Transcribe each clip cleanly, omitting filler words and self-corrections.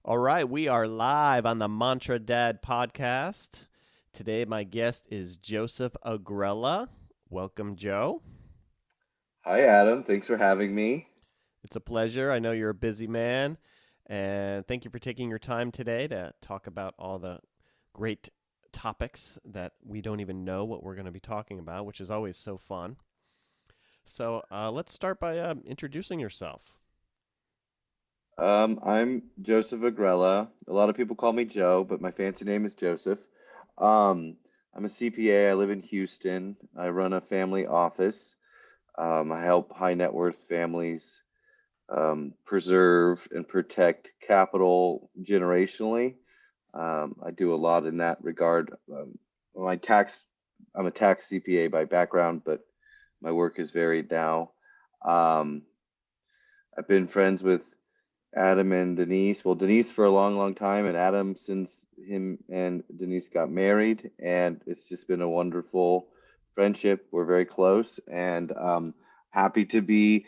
All right, we are live on the Mantra Dad podcast. Today, my guest is Joseph Agrella. Welcome, Joe. Hi, Adam. Thanks for having me. It's a pleasure. I know you're a busy man, and thank you for taking your time today to talk about all the great topics that we don't even know what we're going to be talking about, which is always so fun. So, let's start by introducing yourself. I'm Joseph Agrella. A lot of people call me Joe, but my fancy name is Joseph. Um, I'm a CPA. I live in Houston. I run a family office. I help high net worth families preserve and protect capital generationally. I do a lot in that regard. My tax, I'm a tax CPA by background, but my work is varied now. Um, I've been friends with Adam and Denise. Well, Denise for a long, long time, and Adam since him and Denise got married, and it's just been a wonderful friendship. We're very close, and happy to be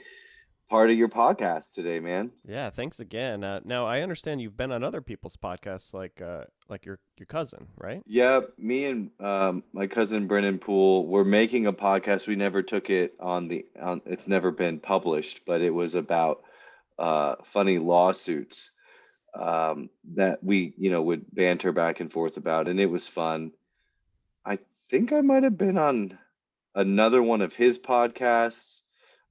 part of your podcast today, man. Yeah, thanks again. Now, I understand you've been on other people's podcasts, like your cousin, right? Yeah, me and my cousin Brennan Poole were making a podcast. We never took it on it's never been published, but it was about funny lawsuits that we, would banter back and forth about, and it was fun. I think I might have been on another one of his podcasts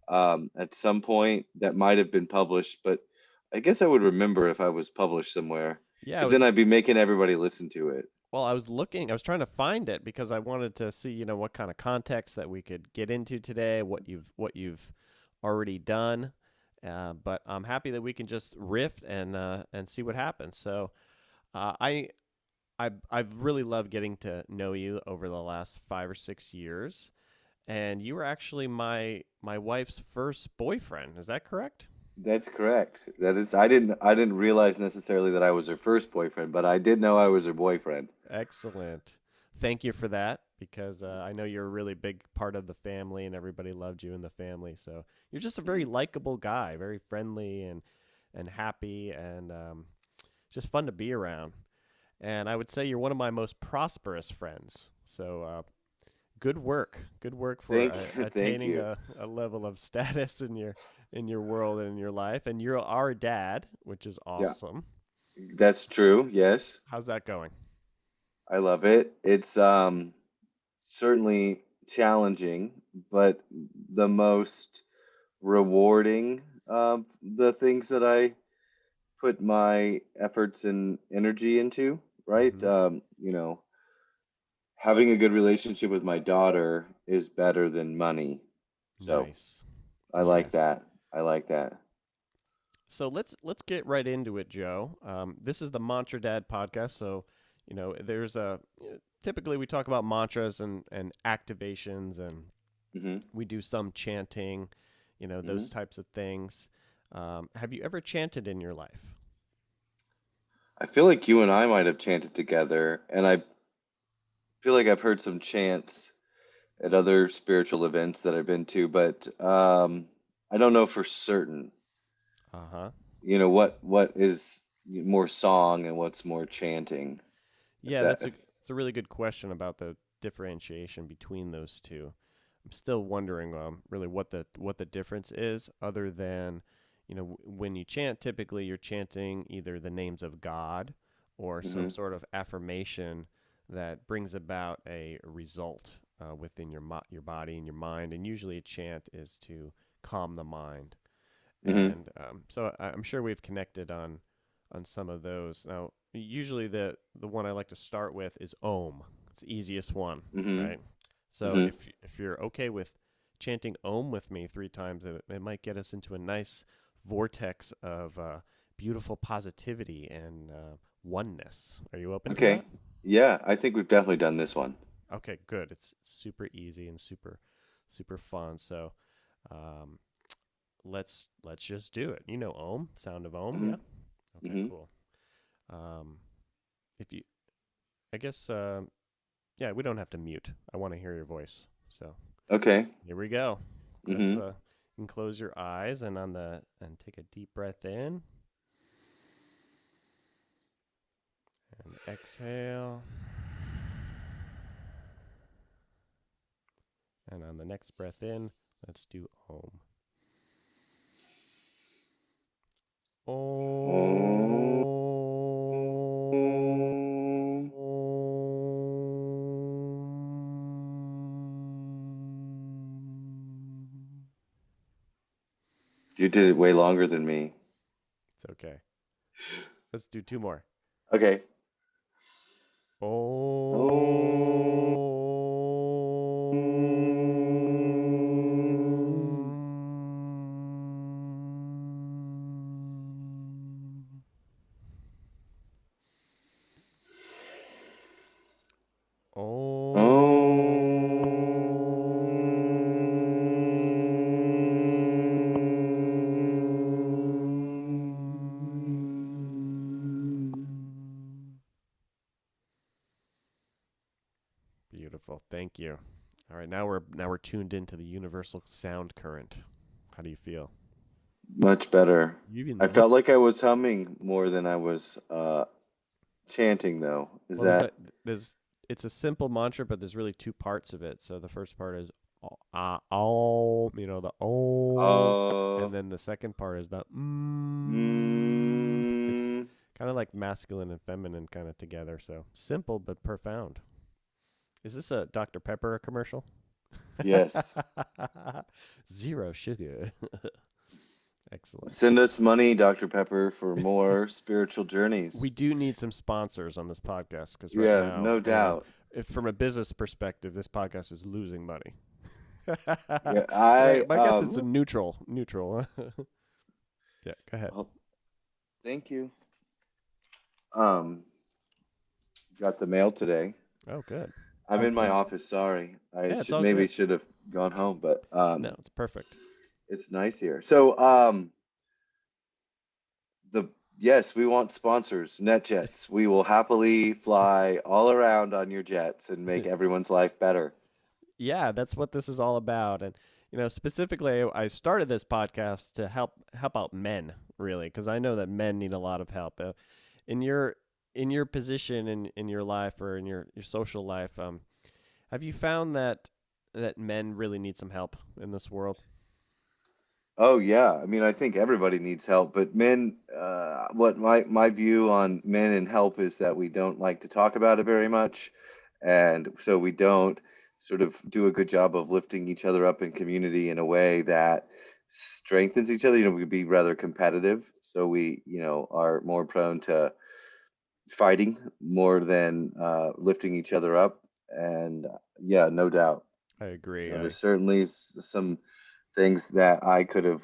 at some point that might have been published, but I guess I would remember if I was published somewhere, Yeah, I because then was I'd be making everybody listen to it. Well, I was trying to find it because I wanted to see, what kind of context that we could get into today, what you've already done. But I'm happy that we can just riff and see what happens. So, uh, I I've really loved getting to know you over the last 5 or 6 years, and you were actually my wife's first boyfriend. Is that correct? That's correct. That is, I didn't realize necessarily that I was her first boyfriend, but I did know I was her boyfriend. Excellent. Thank you for that because I know you're a really big part of the family and everybody loved you in the family. So you're just a very Mhm. likable guy, very friendly and happy and just fun to be around. And I would say you're one of my most prosperous friends. So good work for Thank attaining you. a level of status in your world and in your life. And you're our dad, which is Yeah, awesome. that's true. Yes, How's that going? I love it. It's certainly challenging, but the most rewarding of the things that I put my efforts and energy into, right? Mm-hmm. Having a good relationship with my daughter is better than money. So Nice. I Yeah. like that. I like that. So let's get right into it, Joe. This is the Mantra Dad podcast. So, there's a typically we talk about mantras and activations, and Hmm. we do some chanting, those Hmm. types of things. Have you ever chanted in your life? I feel like you and I might have chanted together, and I feel like I've heard some chants at other spiritual events that I've been to, but I don't know for certain. Uh huh. What is more song and what's more chanting? If Yeah, that, that's if a really good question about the differentiation between those two. I'm still wondering, really what the difference is, other than, when you chant, typically you're chanting either the names of God or some hmm sort of affirmation that brings about a result within your body and your mind. And usually, a chant is to calm the mind. hmm And so I'm sure we've connected on some of those. Now, usually the one I like to start with is Om. It's the easiest one, hmm right? So hmm if you're okay with chanting Om with me 3 times, it might get us into a nice vortex of beautiful positivity and oneness. Are you open to Okay. that? Yeah, I think we've definitely done this one. Okay, good. It's super easy and super fun. So um, let's just do it. You know Om, sound of Om, Hmm. yeah? Okay, hmm cool. Um, if you, I guess, yeah, we don't have to mute. I want to hear your voice. So Okay. here we go. Let's hmm you can close your eyes and take a deep breath in Exhale. And on the next breath in, let's do Om. Om. Om. You did it way longer than me. It's okay. Let's do two more. Okay. Om. Om. Beautiful. Thank you. All right, now we're tuned into the universal sound current. How do you feel? Much better. You even I look. felt like I was humming more than I was chanting, though. Is Well, there's a that? there's it's a simple mantra, but there's really two parts of it. So the first part is oh, the oh, Uh, and then the second part is the mm. It's mm, kind of like masculine and feminine kind of together. So simple but profound. Is this a Dr. Pepper commercial? yes. Zero sugar. Excellent. Send us money, Dr. Pepper, for more spiritual We journeys. do need some sponsors on this podcast because right Yeah, now, no doubt. if from a business perspective, this podcast is losing money. Yeah, But I guess it's a neutral. Yeah, go ahead. oh, thank you. Um, got the mail today. Oh, good. I'm in my Nice. office. Sorry, I Yeah, it's should all maybe good. should have gone home, but No, it's perfect. it's nice here. So the yes, we want sponsors, NetJets. We will happily fly all around on your jets and make everyone's life better. Yeah, that's what this is all about. And specifically, I started this podcast to help out men, really, because I know that men need a lot of help. In your position in your life or in your social life, have you found that men really need some help in this world? Oh yeah, I mean I think everybody needs help, but men, what my view on men and help is that we don't like to talk about it very much, and so we don't sort of do a good job of lifting each other up in community in a way that strengthens each other. We could be rather competitive, so we, are more prone to fighting more than lifting each other up. And yeah, no doubt, I agree. there's certainly some things that I could have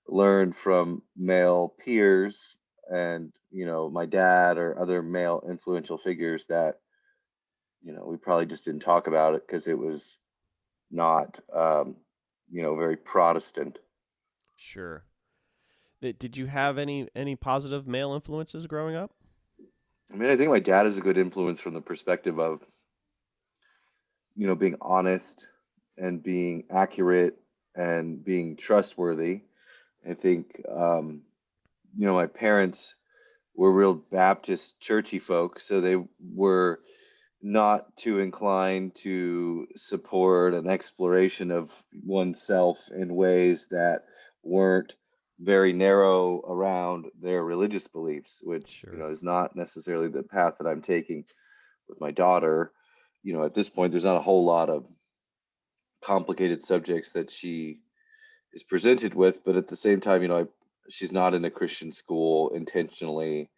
learned from male peers and, my dad or other male influential figures that, we probably just didn't talk about it because it was not, very Protestant. Sure. Did you have any positive male influences growing up? I mean, I think my dad is a good influence from the perspective of, being honest and being accurate and being trustworthy. I think, my parents were real Baptist churchy folk, so they were not too inclined to support an exploration of oneself in ways that weren't very narrow around their religious beliefs, which, Sure. is not necessarily the path that I'm taking with my daughter. At this point, there's not a whole lot of complicated subjects that she is presented with, but at the same time, she's not in a Christian school intentionally.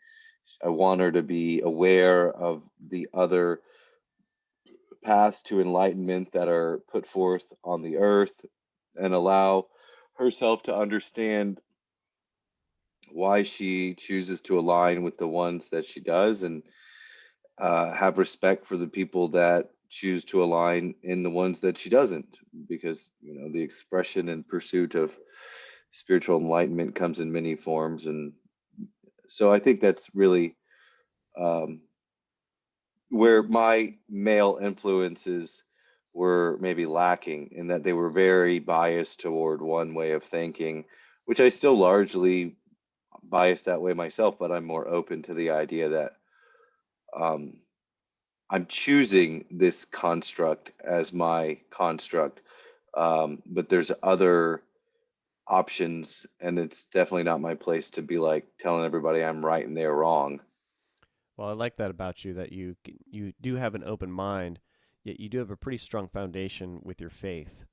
I want her to be aware of the other paths to enlightenment that are put forth on the earth and allow herself to understand why she chooses to align with the ones that she does, and have respect for the people that choose to align in the ones that she doesn't, because the expression and pursuit of spiritual enlightenment comes in many forms. And so I think that's really um, where my male influences were maybe lacking, in that they were very biased toward one way of thinking, which I still largely bias that way myself, but I'm more open to the idea that Um, I'm choosing this construct as my construct, but there's other options, and it's definitely not my place to be like telling everybody I'm right and they're wrong. Well, I like that about you that you do have an open mind, yet you do have a pretty strong foundation with your faith.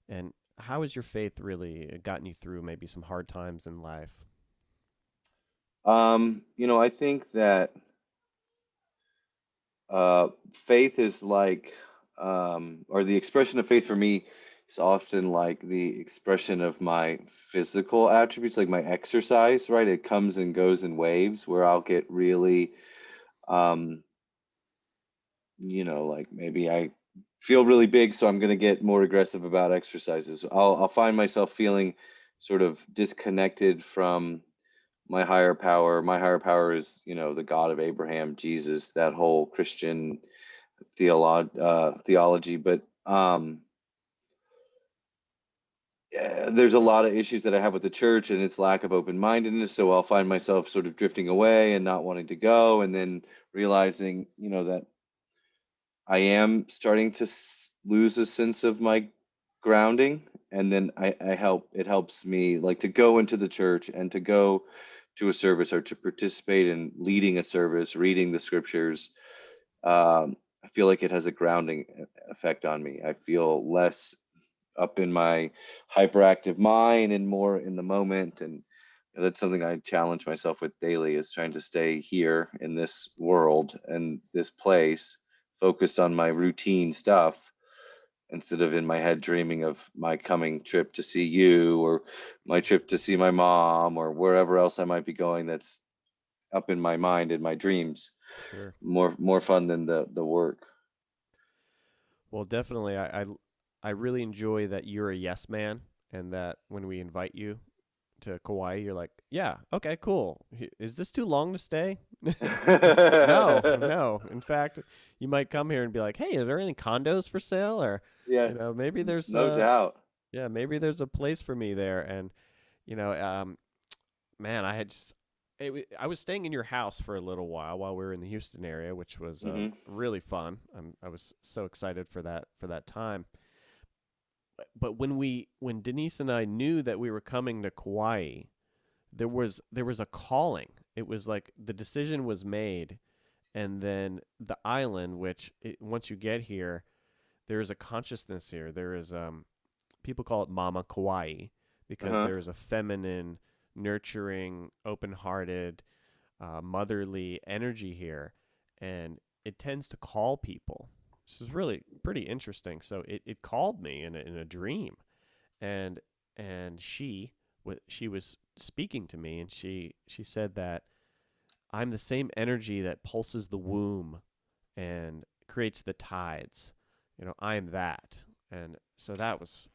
And how has your faith really gotten you through maybe some hard times in life? I think that faith is like, or the expression of faith for me is often like the expression of my physical attributes, like my exercise, right? It comes and goes in waves where I'll get really, um, like maybe I feel really big, so I'm going to get more aggressive about exercises. I'll find myself feeling sort of disconnected from my higher power. My higher power is, the God of Abraham, Jesus, that whole Christian theology. But there's a lot of issues that I have with the church and its lack of open mindedness. So I'll find myself sort of drifting away and not wanting to go, and then realizing, that I am starting to lose a sense of my grounding. And then it helps me like to go into the church and to go to a service or to participate in leading a service, reading the scriptures. I feel like it has a grounding effect on me. I feel less up in my hyperactive mind and more in the moment. And that's something I challenge myself with daily, is trying to stay here in this world and this place, focused on my routine stuff instead of in my head dreaming of my coming trip to see you, or my trip to see my mom, or wherever else I might be going that's up in my mind in my dreams. Sure. More fun than the work. Well, definitely. I really enjoy that you're a yes man, and that when we invite you to Kauai, you're like, yeah, okay, cool. Is this too long to stay? No, no. In fact, you might come here and be like, hey, are there any condos for sale? Or, Yeah, maybe there's no doubt. yeah, maybe there's a place for me there. And, you know, man, I was staying in your house for a little while we were in the Houston area, which was Hmm. really fun. I was so excited for that time. But when Denise and I knew that we were coming to Kauai, there was a calling. It was like the decision was made, and then the island, once you get here, there is a consciousness here. There is people call it Mama Kauai because Uh-huh. there is a feminine, nurturing, open-hearted, motherly energy here, and it tends to call people. This is really pretty interesting. So it called me in a dream, and she was speaking to me, and she said that I'm the same energy that pulses the womb and creates the tides. I am that. And so that was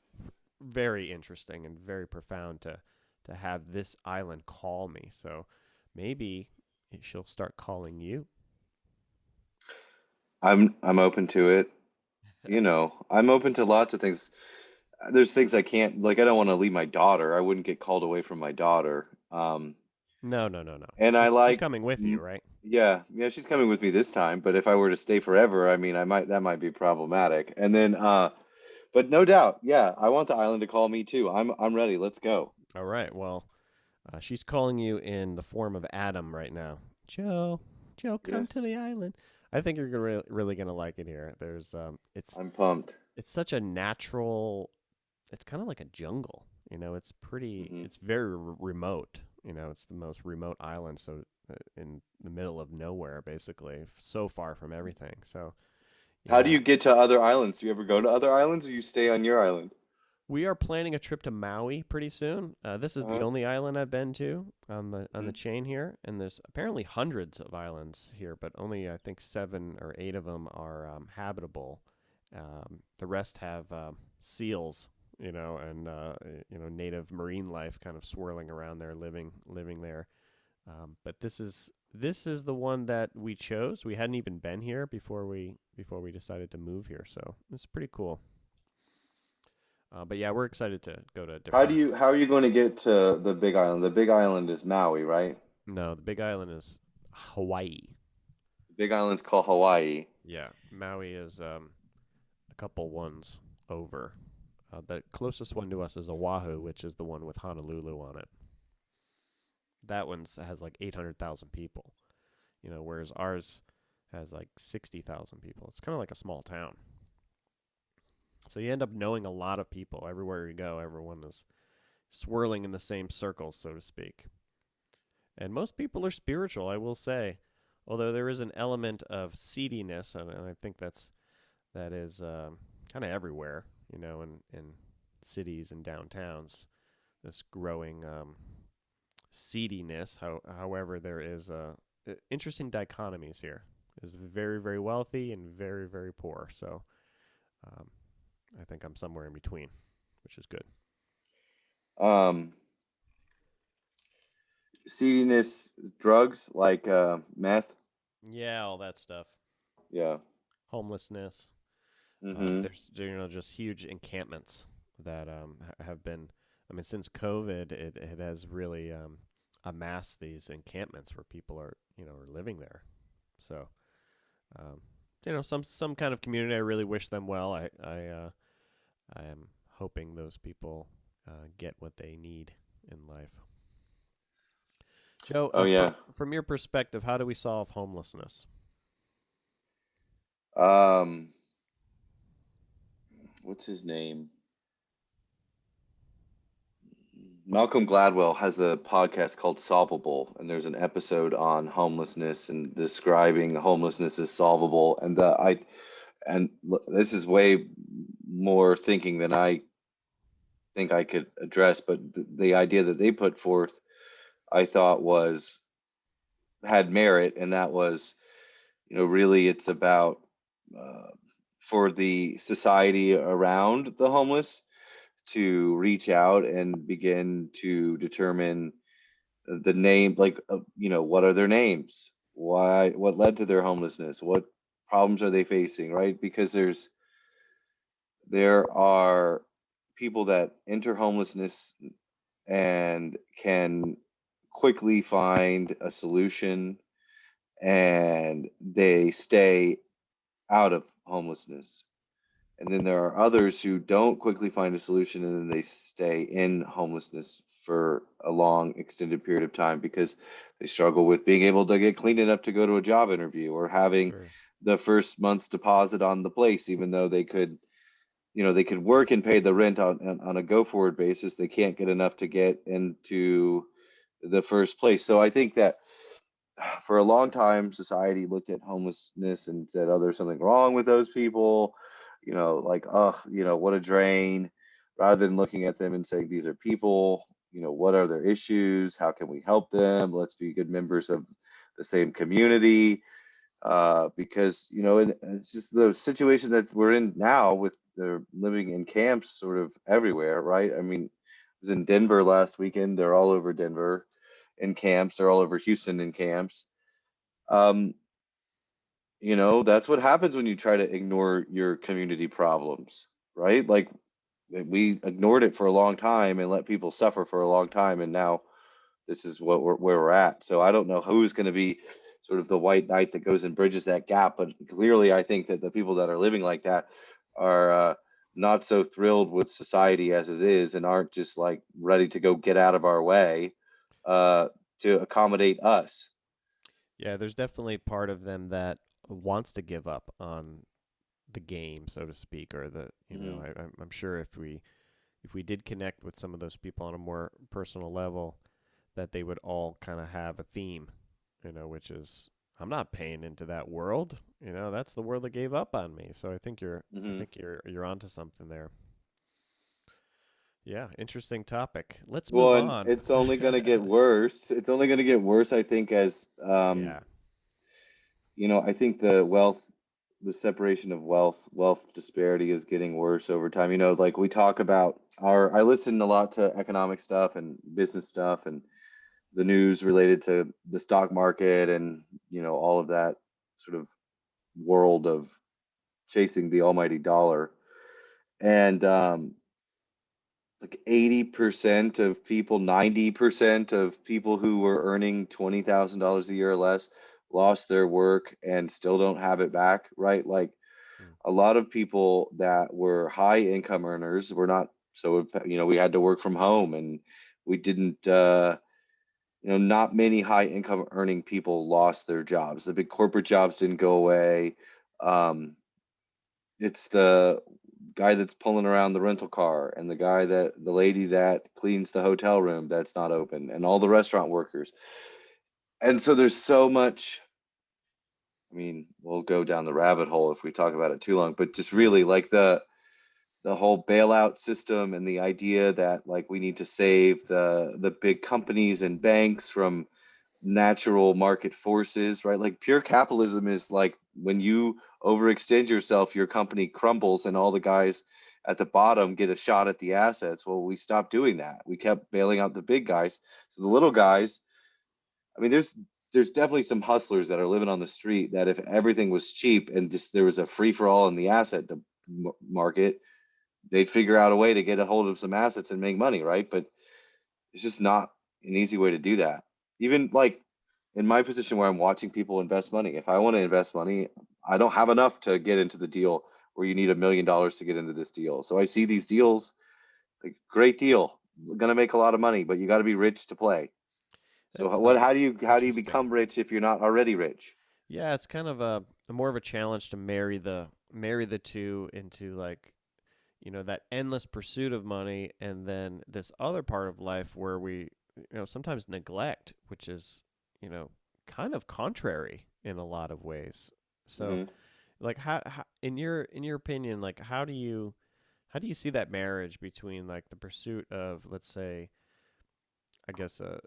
very interesting and very profound to have this island call me. So maybe she'll start calling you. I'm open to it. I'm open to lots of things. There's things I can't, like, I don't want to leave my daughter. I wouldn't get called away from my daughter. No, no, no, no. And I She's like, coming with you, mm, right? yeah, yeah, she's coming with me this time, but if I were to stay forever, I mean, that might be problematic. And then, but no doubt, yeah, I want the island to call me too. I'm ready. Let's go. All right. Well, she's calling you in the form of Adam right now. Joe, Joe, come to Yes, the island. I think you're really gonna like it here. I'm pumped. It's such a natural. It's kind of like a jungle. Hmm. It's very remote. It's the most remote island, so in the middle of nowhere, basically, so far from everything. So How do yeah, you get to other islands? Do you ever go to other islands, or you stay on your island? we are planning a trip to Maui pretty soon. This is the Uh-huh. only island I've been to on the Hmm. chain here, and there's apparently hundreds of islands here, but only I think 7 or 8 of them are habitable. The rest have seals, and native marine life kind of swirling around there, living there. But this is the one that we chose. We hadn't even been here before we decided to move here, so it's pretty cool. But yeah, we're excited to go to different How islands. are you going to get to the Big Island? The Big Island is Maui, right? No, the Big Island is Hawaii. The Big Island's called Hawaii. Yeah, Maui is a couple ones over. The closest one to us is Oahu, which is the one with Honolulu on it. That one has like 800,000 people, whereas ours has like 60,000 people. It's kind of like a small town. So you end up knowing a lot of people everywhere you go. Everyone is swirling in the same circles, so to speak. And most people are spiritual, I will say, although there is an element of seediness, and I think that is kind of everywhere, in cities and downtowns. This growing seediness. However, there is interesting dichotomies here. Is very very wealthy and very very poor. So um, I think I'm somewhere in between, which is good. Um, Seediness, drugs like meth. Yeah, all that stuff. Yeah. Homelessness. Mm-hmm. There's just huge encampments that have been. I mean, since COVID, it has really amassed these encampments where people are living there. So um, some kind of community. I really wish them well. I am hoping those people get what they need in life. Joe, Oh yeah. from your perspective, how do we solve homelessness? Um, what's his name? Malcolm Gladwell has a podcast called Solvable, and there's an episode on homelessness and describing homelessness as solvable. This is way more thinking than I think I could address, but the idea that they put forth, I thought was had merit, and that was, really it's about uh, for the society around the homeless to reach out and begin to determine the name, like, what are their names? Why? What led to their homelessness? What problems are they facing? Right? Because there are people that enter homelessness and can quickly find a solution, and they stay out of homelessness. And then there are others who don't quickly find a solution, and then they stay in homelessness for a long, extended period of time because they struggle with being able to get clean enough to go to a job interview, or having Sure. the first month's deposit on the place, even though they could work and pay the rent on a go forward basis. They can't get enough to get into the first place. So I think that for a long time, society looked at homelessness and said, "Oh, there's something wrong with those people," like, "Oh, what a drain," rather than looking at them and saying, "These are people. What are their issues? How can we help them? Let's be good members of the same community." Because it's just the situation that we're in now with the living in camps sort of everywhere, right? I mean, I was in Denver last weekend. They're all over Denver in camps. They're all over Houston in camps. Um, that's what happens when you try to ignore your community problems, right? Like, we ignored it for a long time and let people suffer for a long time, and now this is where we're at. So I don't know who's going to be sort of the white knight that goes and bridges that gap, but clearly I think that the people that are living like that are not so thrilled with society as it is, and aren't just like ready to go get out of our way uh, to accommodate us. Yeah, there's definitely part of them that wants to give up on the game, so to speak, or Hmm. I'm sure if we did connect with some of those people on a more personal level, that they would all kind of have a theme, which is I'm not paying into that world. That's the world that gave up on me. So I Hmm. think you're onto something there. Yeah, interesting topic. Let's move Well, and on. it's only going to get worse. It's only going to get worse, I think, as Yeah, I think the separation of wealth disparity is getting worse over time. Like we talk about I listen a lot to economic stuff and business stuff and the news related to the stock market, and, all of that sort of world of chasing the almighty dollar. And like 80% of people, 90% of people who were earning $20,000 a year or less lost their work and still don't have it back, right? Like Mm. a lot of people that were high income earners were not so, we had to work from home, and we didn't, not many high income earning people lost their jobs. The big corporate jobs didn't go away. Um, it's the guy that's pulling around the rental car, and the lady that cleans the hotel room that's not open, and all the restaurant workers. And so there's so much. I mean, we'll go down the rabbit hole if we talk about it too long, but just Sure. really like the whole bailout system and the idea that like we need to save the big companies and banks from natural market forces, right? Like pure capitalism is like when you overextend yourself, your company crumbles and all the guys at the bottom get a shot at the assets. Well, we stopped doing that. We kept bailing out the big guys. So the little guys, I mean, there's definitely some hustlers that are living on the street that if everything was cheap and just there was a free for all in the asset market, they'd figure out a way to get a hold of some assets and make money, right? But it's just not an easy way to do that. Even like in my position where I'm watching people invest money, if I want to invest money, I don't have enough to get into the deal where you need $1 million to get into this deal. So I see these deals, like great deal, gonna make a lot of money, but you got to be rich to play. So That's what? How do you interesting. become rich if you're not already rich? Yeah, it's kind of a more of a challenge to marry the two into like that endless pursuit of money, and then this other part of life where we sometimes neglect, which is you know kind of contrary in a lot of ways. So Hmm. like how in your opinion, like how do you see that marriage between like the pursuit of, let's say, I guess a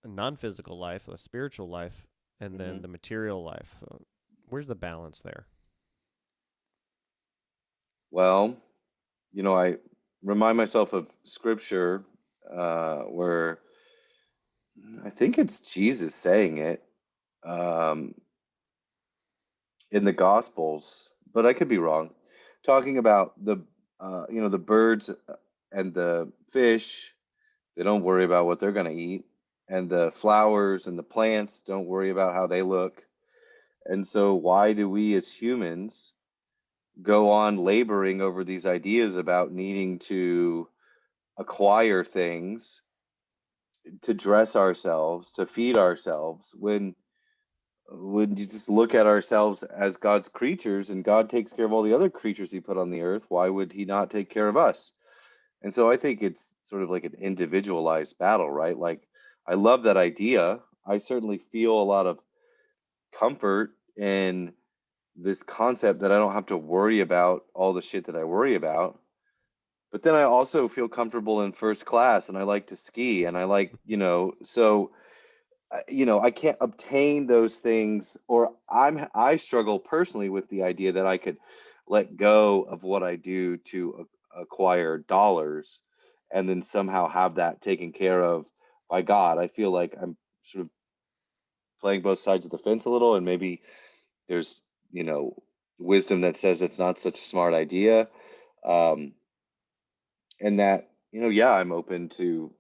non-physical life, a spiritual life, and then Hmm. the material life? Where's the balance there? Well, I remind myself of scripture where I think it's Jesus saying it um, in the Gospels, but I could be wrong. Talking about the birds and the fish, they don't worry about what they're going to eat, and the flowers and the plants don't worry about how they look. And so, why do we as humans go on laboring over these ideas about needing to acquire things to dress ourselves, to feed ourselves, when you just look at ourselves as God's creatures and God takes care of all the other creatures he put on the earth, why would he not take care of us? And so I think it's sort of like an individualized battle, right? Like I love that idea. I certainly feel a lot of comfort in this concept that I don't have to worry about all the shit that I worry about. But then I also feel comfortable in first class and I like to ski and I like, so I can't obtain those things, or I struggle personally with the idea that I could let go of what I do to acquire dollars and then somehow have that taken care of by God. I feel like I'm sort of playing both sides of the fence a little, and maybe there's, you know, wisdom that says it's not such a smart idea. Um, and that, yeah, I'm open to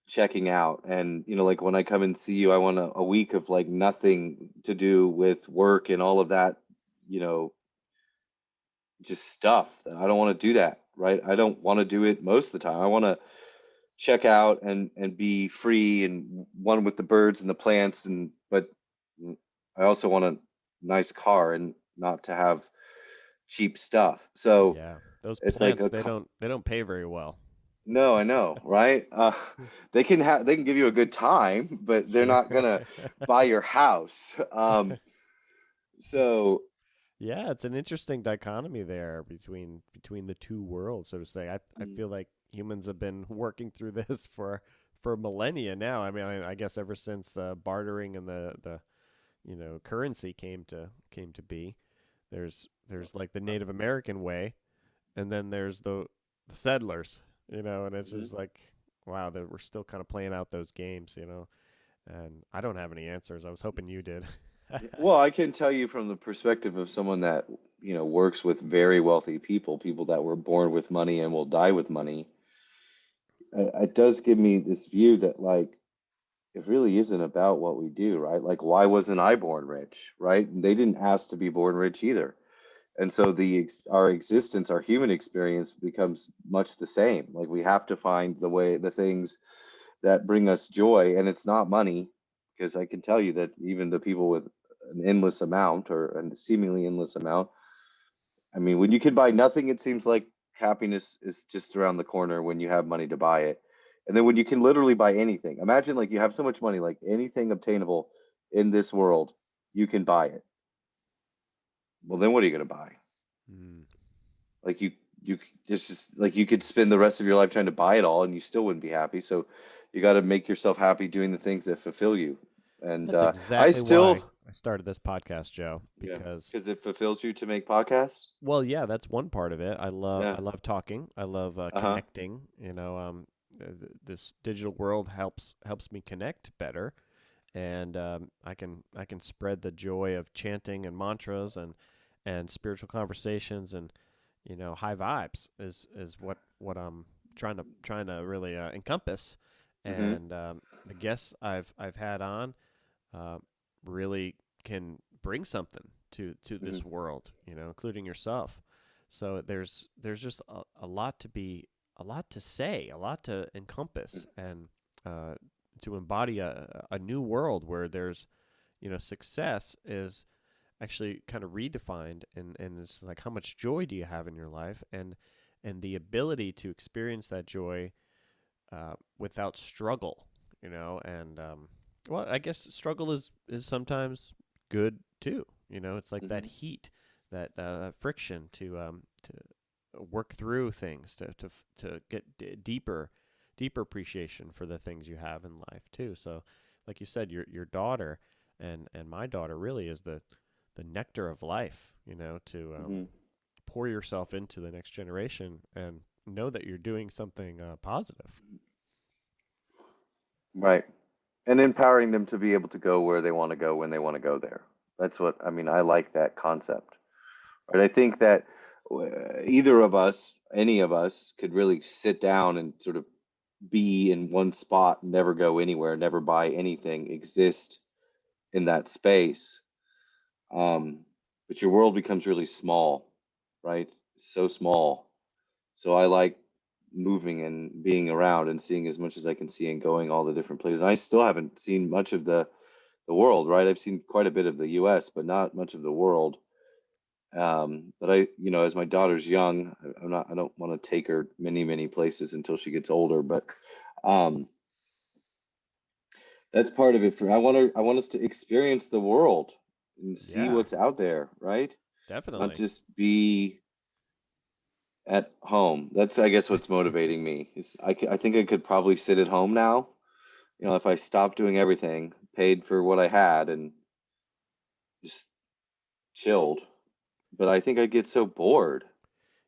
checking out. And like when I come and see you, I want a week of like nothing to do with work and all of that, you know just stuff. And I don't want to do that, right? I don't want to do it most of the time. I want to check out and be free and one with the birds and the plants, and but I also want a nice car and not to have cheap stuff. So Yeah, those it's like plants, they don't pay very well. no, I know, right? They can give you a good time, but they're Sure. not gonna buy your house. So Yeah, it's an interesting dichotomy there between the two worlds, so to say. I mm, feel like humans have been working through this for millennia now. I mean, I guess ever since the bartering and the currency came to be. There's like the Native American way, and then there's the settlers, and it's mhm. just like, wow, that we're still kind of playing out those games. And I don't have any answers. I was hoping you did. Yeah, well, I can tell you from the perspective of someone that, works with very wealthy people, people that were born with money and will die with money. It does give me this view that like it really isn't about what we do, right? Like, why wasn't I born rich, right? They didn't ask to be born rich either. And so our existence, our human experience becomes much the same. Like we have to find the things that bring us joy, and it's not money, because I can tell you that even the people with an endless amount or a seemingly endless amount, I mean, when you can buy nothing, it seems like happiness is just around the corner when you have money to buy it. And then when you can literally buy anything, imagine like you have so much money, like anything obtainable in this world, you can buy it. Well, then what are you going to buy? Mm. Like you just like you could spend the rest of your life trying to buy it all and you still wouldn't be happy. So you got to make yourself happy doing the things that fulfill you. And That's I exactly still, why I started this podcast, Joe, yeah, because because it fulfills you to make podcasts. well, yeah, that's one part of it. Yeah. I love talking. I love Uh-huh. connecting. This digital world helps me connect better, and I can spread the joy of chanting and mantras and spiritual conversations and high vibes is what I'm trying to really encompass. Mm-hmm. And the guests I've had on uh, really can bring something to Mm-hmm. this world, including yourself. So there's just a lot to be a lot to say, a lot to encompass, and uh, to embody a new world where there's success is actually kind of redefined, and it's like how much joy do you have in your life, and the ability to experience that joy without struggle, and well, I guess struggle is sometimes good too. It's like that Mm-hmm. heat, that friction to work through things, to get deeper appreciation for the things you have in life too. So, like you said, your daughter and my daughter really is the nectar of life. To Mm-hmm. pour yourself into the next generation and know that you're doing something positive. Right. And empowering them to be able to go where they want to go when they want to go there. That's what I mean. I like that concept. Right. I think that either of us, any of us, could really sit down and sort of be in one spot, never go anywhere, never buy anything, exist in that space. Um, but your world becomes really small, right? So small. So I like moving and being around and seeing as much as I can see and going all the different places. And I still haven't seen much of the world, right? I've seen quite a bit of the US, but not much of the world. But as my daughter's young, I don't want to take her many places until she gets older, but um, that's part of it I want us to experience the world and see Yeah, what's out there, right? Not definitely. just be at home. That's, I guess, what's motivating me. I think I could probably sit at home now, if I stopped doing everything, paid for what I had, and just chilled. But I think I'd get so bored.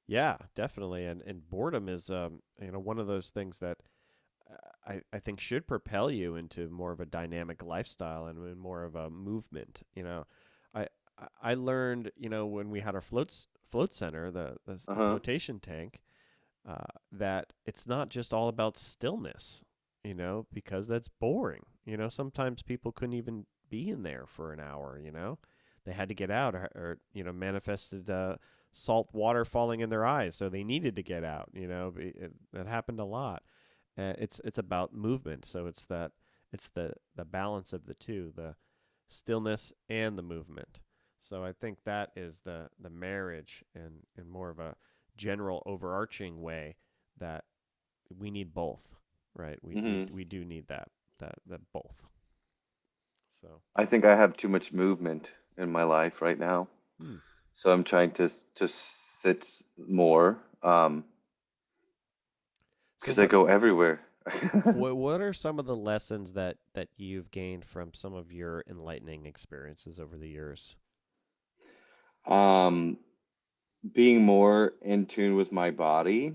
Yeah, definitely. And boredom is one of those things that I think should propel you into more of a dynamic lifestyle and more of a movement. I I learned when we had our float center, the Uh-huh. flotation tank, that it's not just all about stillness. Because that's boring. Sometimes people couldn't even be in there for an hour. They had to get out, or manifested salt water falling in their eyes, so they needed to get out. That happened a lot. It's about movement, so it's the balance of the two, the stillness and the movement. So I think that is the marriage, in more of a general overarching way, that we need both, right? Hmm. We do need that both. So, I think I have too much movement in my life right now, hmm. so I'm trying to sit more, So because I go everywhere. what are some of the lessons that you've gained from some of your enlightening experiences over the years? Um, being more in tune with my body,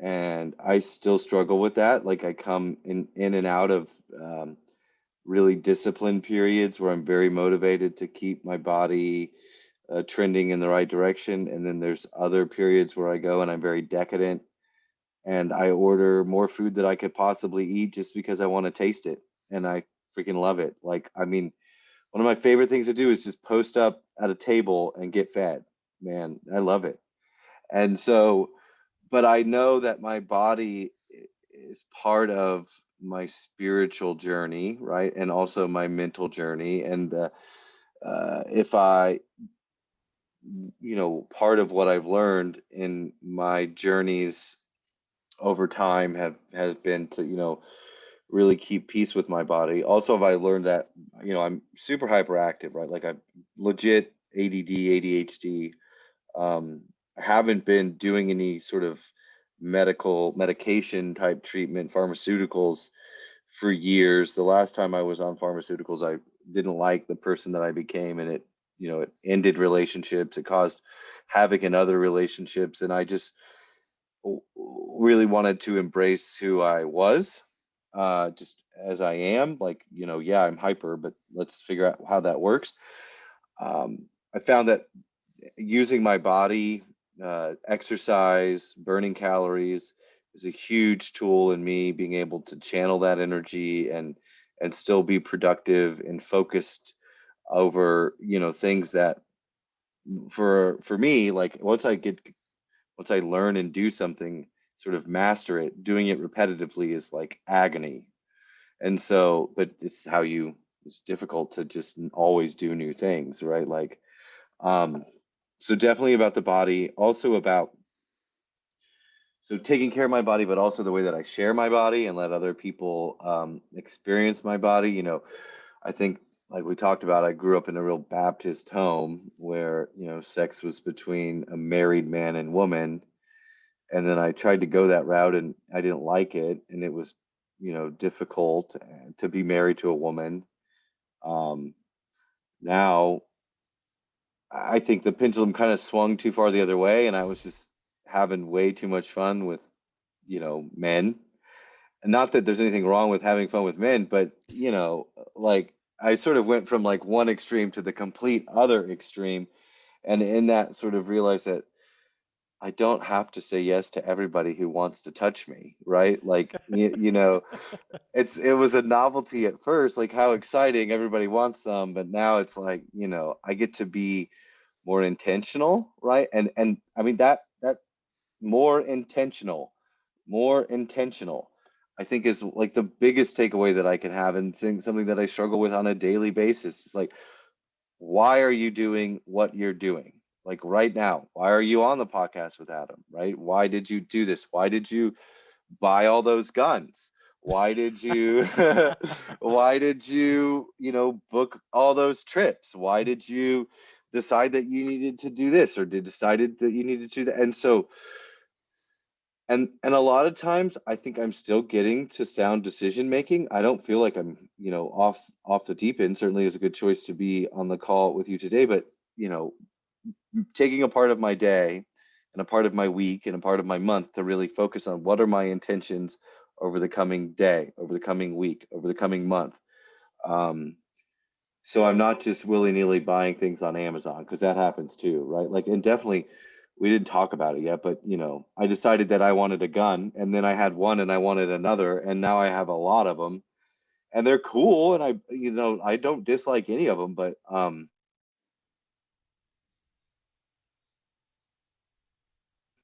and I still struggle with that. Like I come in and out of um, really disciplined periods where I'm very motivated to keep my body trending in the right direction, and then there's other periods where I go and I'm very decadent and I order more food that I could possibly eat just because I want to taste it. and I freaking love it. Like, I mean, one of my favorite things to do is just post up at a table and get fed. Man, I love it. And so, but I know that my body is part of my spiritual journey, right? And also my mental journey. And if I, part of what I've learned in my journeys over time have has been to, really keep peace with my body. Also, have I learned that, I'm super hyperactive, right? Like I'm legit ADD, ADHD. Um, I haven't been doing any sort of medication type treatment, pharmaceuticals for years. The last time I was on pharmaceuticals, I didn't like the person that I became, and it ended relationships. It caused havoc in other relationships, and I just really wanted to embrace who I was, just as I am. Like, yeah, I'm hyper, but let's figure out how that works. I found that using my body, exercise, burning calories is a huge tool in me being able to channel that energy and still be productive and focused over, things that for me, like once I learn and do something, sort of master it, doing it repetitively is like agony. And so, but it's difficult to just always do new things, right? Like, um, so definitely about the body, also about so taking care of my body, but also the way that I share my body and let other people experience my body. I think, like we talked about, I grew up in a real Baptist home where, sex was between a married man and woman. And then I tried to go that route and I didn't like it. And it was, difficult to be married to a woman. Um, Now, I think the pendulum kind of swung too far the other way, and I was just having way too much fun with, men. And not that there's anything wrong with having fun with men, but, like I sort of went from like one extreme to the complete other extreme. And in that, sort of realized that I don't have to say yes to everybody who wants to touch me, right? Like, it was a novelty at first, like how exciting, everybody wants some, but now it's like, I get to be more intentional, right? And I mean that more intentional, more intentional, I think is like the biggest takeaway that I can have, and something that I struggle with on a daily basis. It's like, why are you doing what you're doing? Like right now, why are you on the podcast with Adam, right? Why did you do this? Why did you buy all those guns? Why did you why did you, book all those trips? Why did you decide that you needed to do this or did decided that you needed to do that? And so and a lot of times I think I'm still getting to sound decision making. I don't feel like I'm, off the deep end. Certainly is a good choice to be on the call with you today, but you know, taking a part of my day and a part of my week and a part of my month to really focus on what are my intentions over the coming day, over the coming week, over the coming month. Um, so I'm not just willy-nilly buying things on Amazon because that happens too, right? Like, and definitely we didn't talk about it yet, but I decided that I wanted a gun and then I had one and I wanted another and now I have a lot of them and they're cool and I don't dislike any of them, but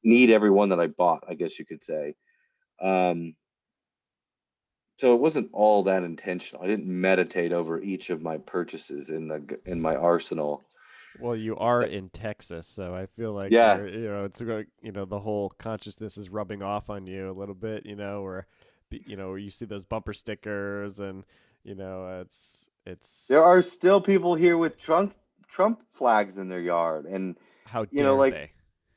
need every one that I bought, I guess you could say. Um, so it wasn't all that intentional. I didn't meditate over each of my purchases in my arsenal. Well, you are in Texas, so I feel like Yeah, it's like, the whole consciousness is rubbing off on you a little bit, where, where you see those bumper stickers and, there it's are still people here with Trump flags in their yard, and how dare like, they?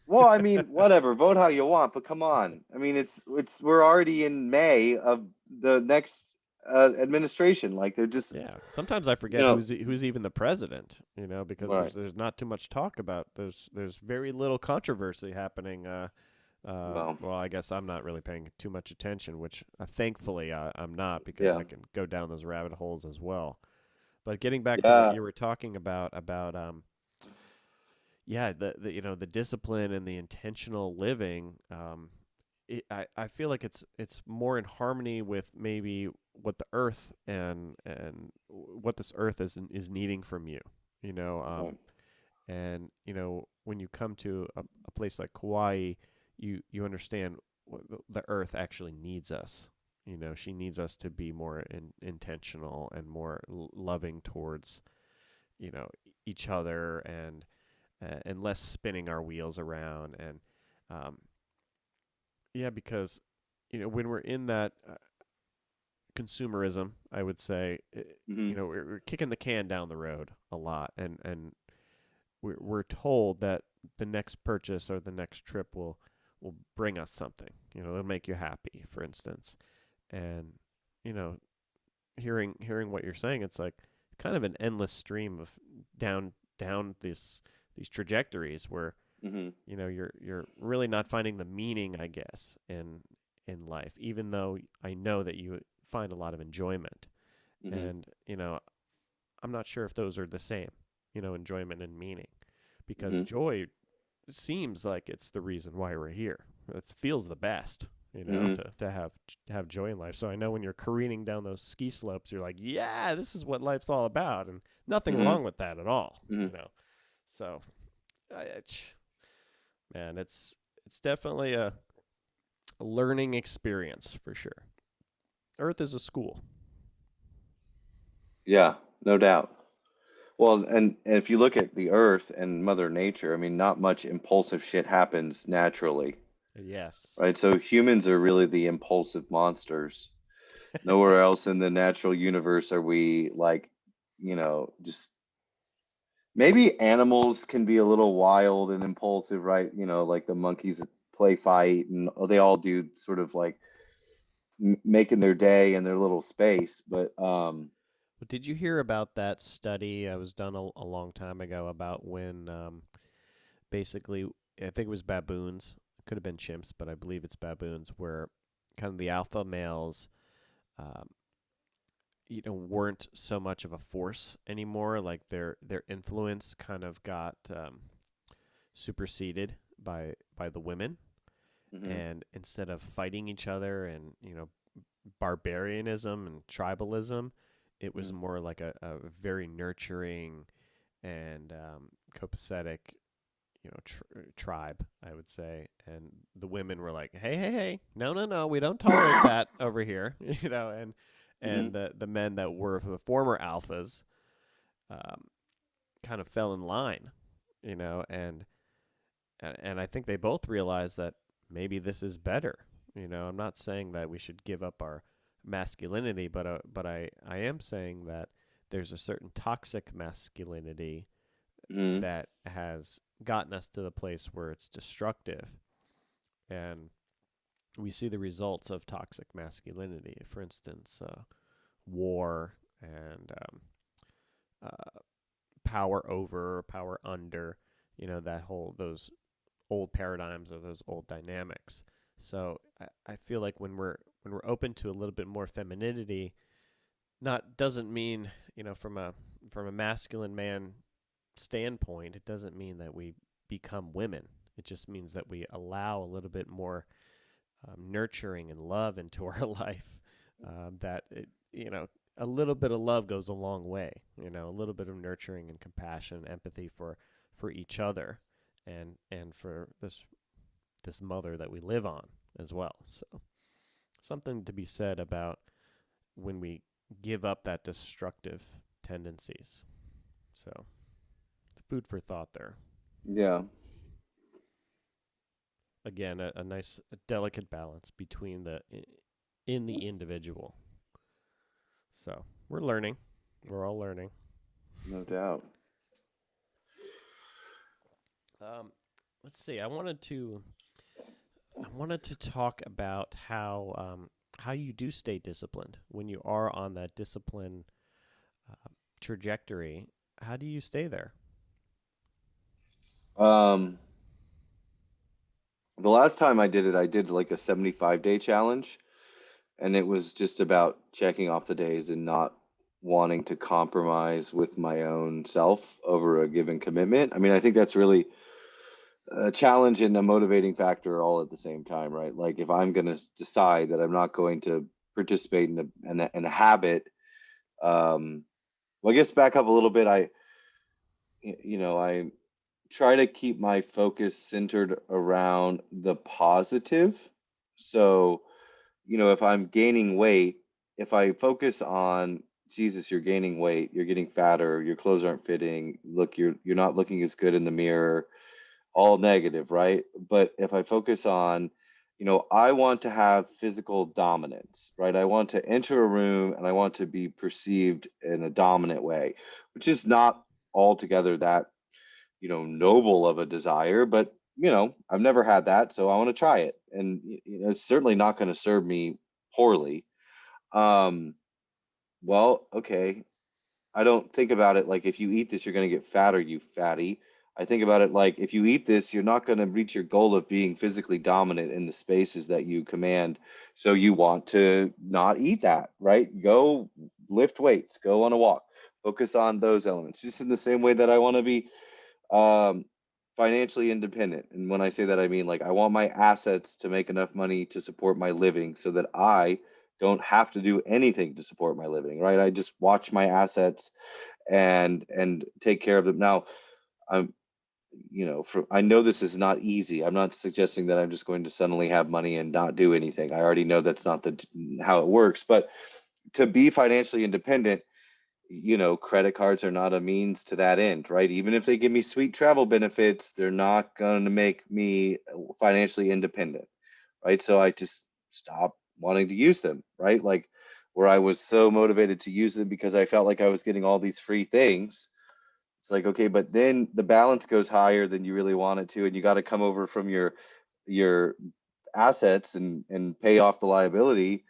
well, I mean, whatever, vote how you want, but come on. I mean, it's we're already in May of the next administration. Like, they're just, Yeah, sometimes I you forget know, who's even the president, because right. there's not too much talk about. There's very little controversy happening. Well, Well, I guess I'm not really paying too much attention, which thankfully I'm not because yeah, I can go down those rabbit holes as well. But getting back to what yeah, you were talking about yeah, the the discipline and the intentional living. I feel like it's more in harmony with maybe what the earth and what this earth is needing from you. You know, Right. and when you come to a place like Kauai, you understand what the earth actually needs us. She needs us to be more intentional and more loving towards each other, and less spinning our wheels around. And um, yeah, because when we're in that consumerism, I would say, Hmm. we're kicking the can down the road a lot, and we're told that the next purchase or the next trip will bring us something. It'll make you happy, for instance. And you know, hearing what you're saying, it's like kind of an endless stream of down these trajectories where Hmm. you're really not finding the meaning, I guess, in life, even though I know that you find a lot of enjoyment. Hmm. And I'm not sure if those are the same, enjoyment and meaning, because Hmm. joy seems like it's the reason why we're here. It feels the best, Hmm. to have joy in life. So I know when you're careening down those ski slopes, you're like, yeah, this is what life's all about, and nothing Hmm. wrong with that at all. Hmm. So man, it's definitely a learning experience for sure. Earth is a school. Yeah, no doubt. Well, and if you look at the earth and Mother Nature, I mean, not much impulsive shit happens naturally, Yes. right? So humans are really the impulsive monsters. Nowhere else in the natural universe are we like, just maybe animals can be a little wild and impulsive, right? Like the monkeys that play fight and they all do sort of like making their day in their little space. But Well, did you hear about that study that was done a long time ago about when basically, I think it was baboons, it could have been chimps, but I believe it's baboons, where kind of the alpha males, um, weren't so much of a force anymore. Like their influence kind of got superseded by the women, mhm, and instead of fighting each other and barbarianism and tribalism, it was mhm, more like a very nurturing and copacetic, tribe, I would say. And the women were like, hey, hey, hey, no, no, no, we don't tolerate that over here. And mhm, the men that were the former alphas um, kind of fell in line, and I think they both realized that maybe this is better. I'm not saying that we should give up our masculinity, but I am saying that there's a certain toxic masculinity mhm, that has gotten us to the place where it's destructive, and we see the results of toxic masculinity. For instance, war and uh, power over, power under. That whole those old paradigms or those old dynamics. So I feel like when we're open to a little bit more femininity, not doesn't mean from a masculine man standpoint, it doesn't mean that we become women. It just means that we allow a little bit more nurturing and love into our life. That a little bit of love goes a long way. A little bit of nurturing and compassion, empathy for each other, and for this mother that we live on as well. So something to be said about when we give up that destructive tendencies. So food for thought there. yeah, Again, a nice, a delicate balance between in the individual. So we're learning. We're all learning. no doubt. Um, let's see. I wanted to talk about how you do stay disciplined when you are on that discipline trajectory. How do you stay there? Um, the last time I did it, I did like a 75-day challenge, and it was just about checking off the days and not wanting to compromise with my own self over a given commitment. I mean, I think that's really a challenge and a motivating factor all at the same time, right? Like if I'm going to decide that I'm not going to participate in a habit, um, well, I guess back up a little bit. I try to keep my focus centered around the positive. So, if I'm gaining weight, if I focus on Jesus, you're gaining weight, you're getting fatter, your clothes aren't fitting, look, you're not looking as good in the mirror, all negative, right? But if I focus on, I want to have physical dominance, right? I want to enter a room and I want to be perceived in a dominant way, which is not altogether that, noble of a desire, but I've never had that, so I want to try it. And it's certainly not going to serve me poorly. Um, well, okay, I don't think about it like if you eat this, you're going to get fatter, you fatty. I think about it like if you eat this, you're not going to reach your goal of being physically dominant in the spaces that you command. So you want to not eat that, right? Go lift weights, go on a walk, focus on those elements. Just in the same way that I want to be um, financially independent. And when I say that, I mean like I want my assets to make enough money to support my living so that I don't have to do anything to support my living, right? I just watch my assets and take care of them. Now, I'm I know this is not easy. I'm not suggesting that I'm just going to suddenly have money and not do anything. I already know that's not the how it works, but to be financially independent, credit cards are not a means to that end, right? Even if they give me sweet travel benefits, they're not going to make me financially independent, right? So I just stopped wanting to use them, right? Like where I was so motivated to use them because I felt like I was getting all these free things. It's like, okay, but then the balance goes higher than you really want it to, and you got to come over from your assets and pay off the liability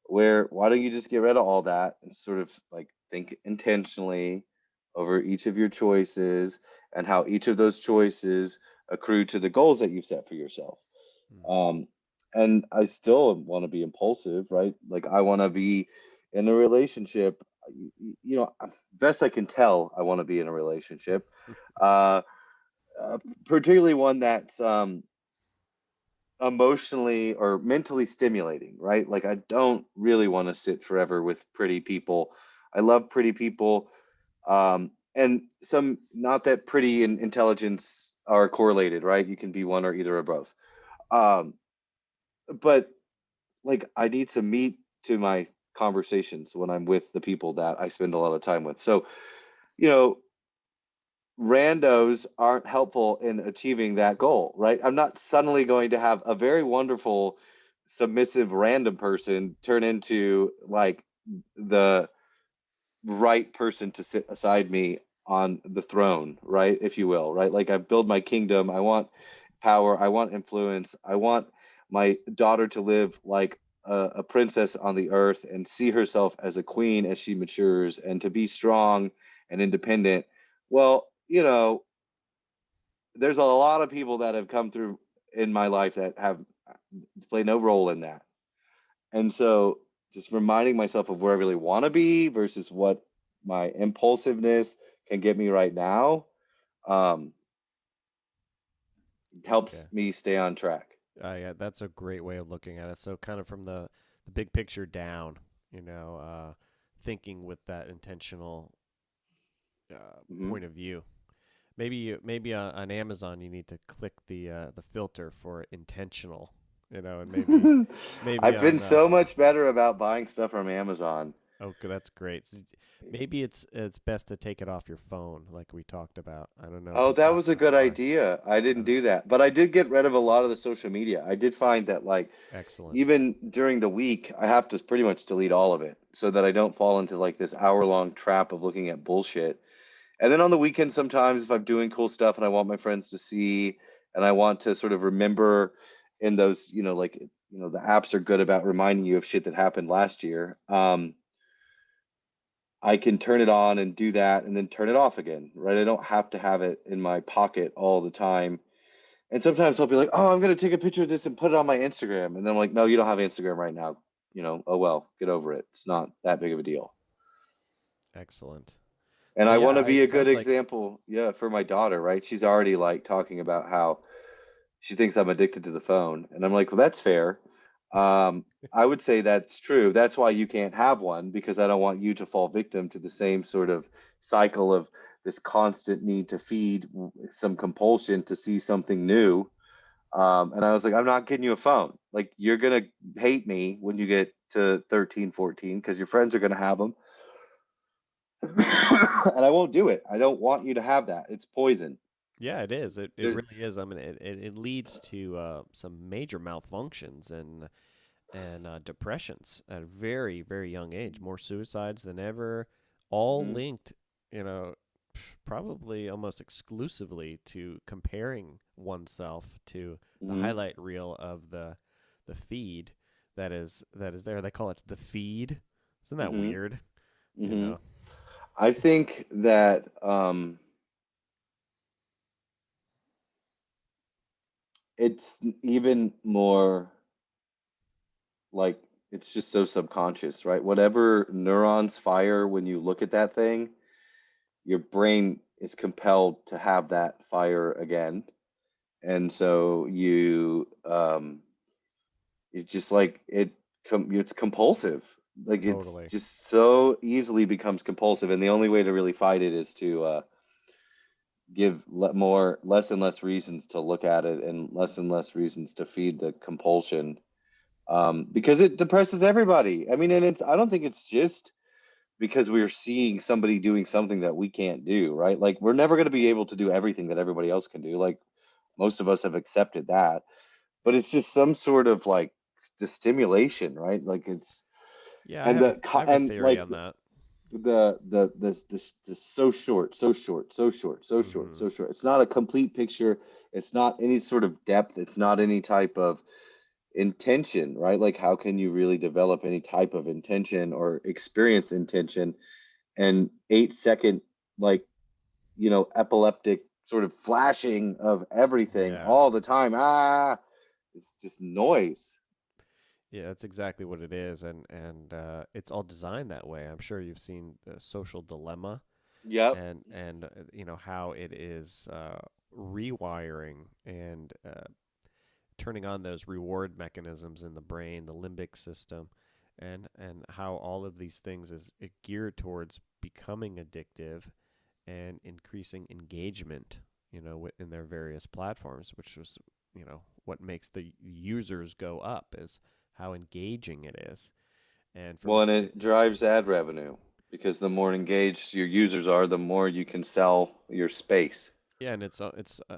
where why don't you just get rid of all that and sort of like think intentionally over each of your choices and how each of those choices accrue to the goals that you've set for yourself. Hmm. um and I still want to be impulsive, right? Like I want to be in a relationship, best I can tell I want to be in a relationship, uh, particularly one that's emotionally or mentally stimulating, right? Like I don't really want to sit forever with pretty people. I love pretty people. And some not that pretty and intelligence are correlated, right? You can be one or either or both. Um, but like I need some meat to my conversations when I'm with the people that I spend a lot of time with. So, you know, randos aren't helpful in achieving that goal, right? I'm not suddenly going to have a very wonderful, submissive random person turn into like the right person to sit beside me on the throne, right? If you will, right? Like I build my kingdom. I want power. I want influence. I want my daughter to live like a princess on the earth and see herself as a queen as she matures and to be strong and independent. Well, there's a lot of people that have come through in my life that have played no role in that. And so just reminding myself of where I really want to be versus what my impulsiveness can get me right now um, helps Okay. me stay on track. Yeah, that's a great way of looking at it. So kind of from the big picture down, thinking with that intentional Hmm. point of view. Maybe on Amazon you need to click the filter for intentional, and maybe I've been on so much better about buying stuff from Amazon. okay, that's great. Maybe it's best to take it off your phone, like we talked about. I don't know if Oh, you that got was a that good far. idea. I I didn't don't, do that, but I did get rid of a lot of the social media. I did find that like excellent. even during the week, I have to pretty much delete all of it so that I don't fall into like this hour-long trap of looking at bullshit. And then on the weekend, sometimes if I'm doing cool stuff and I want my friends to see and I want to sort of remember in those, like, the apps are good about reminding you of shit that happened last year. I can turn it on and do that and then turn it off again, right? I don't have to have it in my pocket all the time. And sometimes I'll be like, oh, I'm going to take a picture of this and put it on my Instagram. And then I'm like, no, you don't have Instagram right now. Oh well, get over it. It's not that big of a deal. Excellent. And So I yeah, want to be it a good sounds like example, yeah, for my daughter, right? She's already like talking about how, She thinks I'm addicted to the phone, and I'm like, well, that's fair. I would say that's true. That's why you can't have one, because I don't want you to fall victim to the same sort of cycle of this constant need to feed, some compulsion to see something new. And I was like, I'm not getting you a phone. Like, you're gonna hate me when you get to 13, 14, because your friends are gonna have them. And I won't do it. I don't want you to have that. It's poison. Yeah, it is. It There, really is. I mean, it leads to some major malfunctions and depressions at a very, very young age. More suicides than ever, all mhm, linked, you know, probably almost exclusively to comparing oneself to the mhm, highlight reel of the feed that is there. They call it the feed. Isn't that mhm, weird? You mhm. know. I think that it's even more like, it's just so subconscious, right? Whatever neurons fire when you look at that thing, your brain is compelled to have that fire again. And so it's just like it's compulsive. Like, it's Totally. just so easily becomes compulsive, and the only way to really fight it is to give less and less reasons to look at it, and less reasons to feed the compulsion, because it depresses everybody. I mean, and I don't think it's just because we're seeing somebody doing something that we can't do, right? Like, we're never going to be able to do everything that everybody else can do. Like, most of us have accepted that, but it's just some sort of like the stimulation, right? Like, it's Yeah, and I have a and theory like on that. the so short, so short, so short, so short, Hmm. so short. It's not a complete picture. It's not any sort of depth. It's not any type of intention, right? Like, how can you really develop any type of intention or experience intention? And 8 second, like, epileptic sort of flashing of everything Yeah. all the time. It's just noise. Yeah, that's exactly what it is, and it's all designed that way. I'm sure you've seen the Social Dilemma, Yep. and you know how it is rewiring and turning on those reward mechanisms in the brain, the limbic system, and how all of these things is geared towards becoming addictive and increasing engagement. You know, in their various platforms, which was what makes the users go up is how engaging it is. And from Well, and it drives ad revenue, because the more engaged your users are, the more you can sell your space. yeah, and it's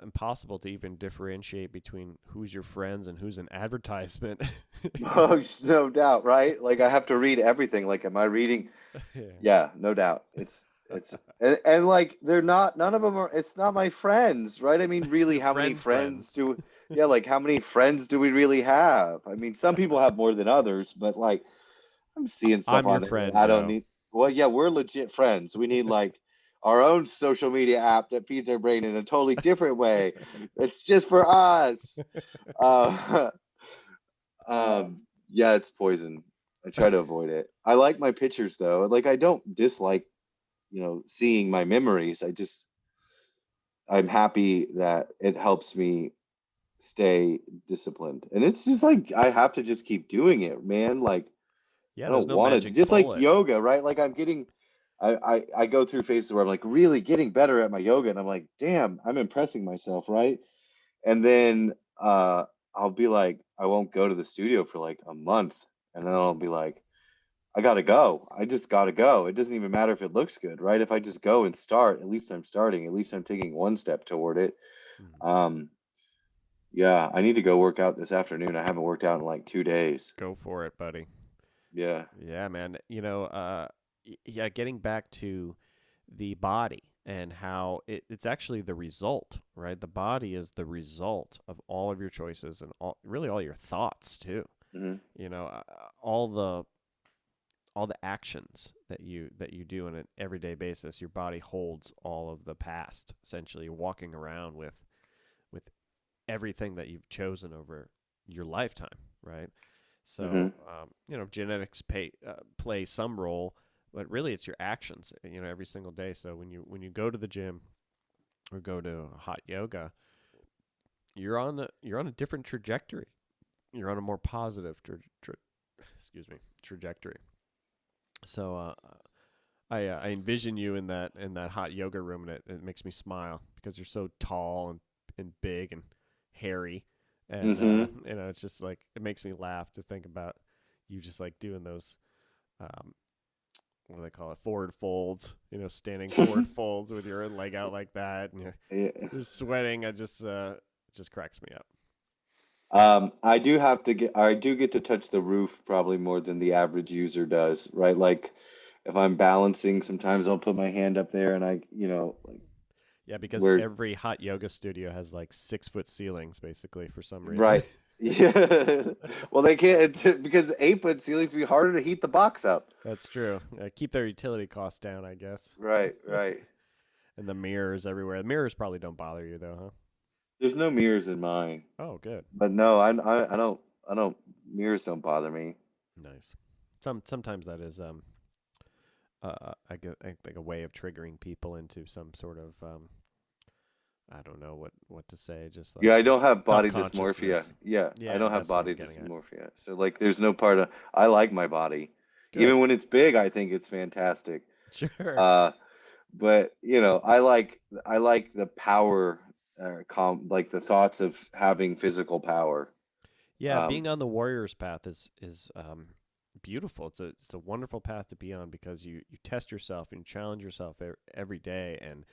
impossible to even differentiate between who's your friends and who's an advertisement. Oh, no doubt, right? Like, I have to read everything. Like, am I reading? Yeah. Yeah, no doubt. It's and like, they're not, none of them are, it's not my friends, right? I mean, really, Your how many friends' friends friends. do, yeah, like, how many friends do we really have? I mean, some people have more than others, but like, I'm seeing stuff I'm your on there that friend, I don't Joe. need. Well, yeah, we're legit friends. We need like our own social media app that feeds our brain in a totally different way. It's just for us. Uh, yeah, it's poison. I try to avoid it. I like my pictures though. Like, I don't dislike, seeing my memories. I'm happy that it helps me stay disciplined. And it's just like, I have to just keep doing it, man. Like, Yeah, I there's don't no want to, magic just like bullet. yoga, right? Like, I go through phases where I'm like really getting better at my yoga, and I'm like, damn, I'm impressing myself, right? And then I'll be like, I won't go to the studio for like a month, and then I'll Mm, be like, I gotta go. I just gotta go. It doesn't even matter if it looks good, right? If I just go and start, at least I'm starting. At least I'm taking one step toward it. mm. Um, yeah, I need to go work out this afternoon. I haven't worked out in like 2 days. Go for it, buddy. Yeah. Yeah, man. Yeah, getting back to the body and how it's actually the result, right? The body is the result of all of your choices and really all your thoughts too. Hmm. You know, all the actions that you do on an everyday basis. Your body holds all of the past. Essentially, you're walking around with everything that you've chosen over your lifetime, right? Hmm. So, genetics play some role, but really it's your actions, every single day. So when you go to the gym or go to hot yoga, you're on a different trajectory. You're on a more positive excuse me, trajectory. So I envision you in that hot yoga room, and it makes me smile because you're so tall and big and hairy, and Mm-hmm. it's just like it makes me laugh to think about you just like doing those um, what do they call it, forward folds, standing forward folds with your leg out like that, and Yeah. you're sweating. It just cracks me up. I do get to touch the roof probably more than the average user does, right? Like if I'm balancing, sometimes I'll put my hand up there and like Yeah, because where, every hot yoga studio has like 6 foot ceilings, basically, for some reason. right. Yeah. Well, they can't because 8 foot ceilings be harder to heat the box up. That's true. Keep their utility costs down, I guess. Right, right. And the mirrors everywhere. The mirrors probably don't bother you though, huh? There's no mirrors in mine, Oh, good. but no, I don't, mirrors don't bother me. Nice. Sometimes that is I think a way of triggering people into some sort of I don't know what to say, just Yeah, like I don't have self body dysmorphia. consciousness. Yeah, I Yeah, don't have that's what I'm body getting at. dysmorphia. So like there's no part of I like my body. Good. Even when it's big, I think it's fantastic. Sure. Uh but I like the power like the thoughts of having physical power. Yeah, Um being on the warrior's path is beautiful. It's a wonderful path to be on because you test yourself and you challenge yourself every day, and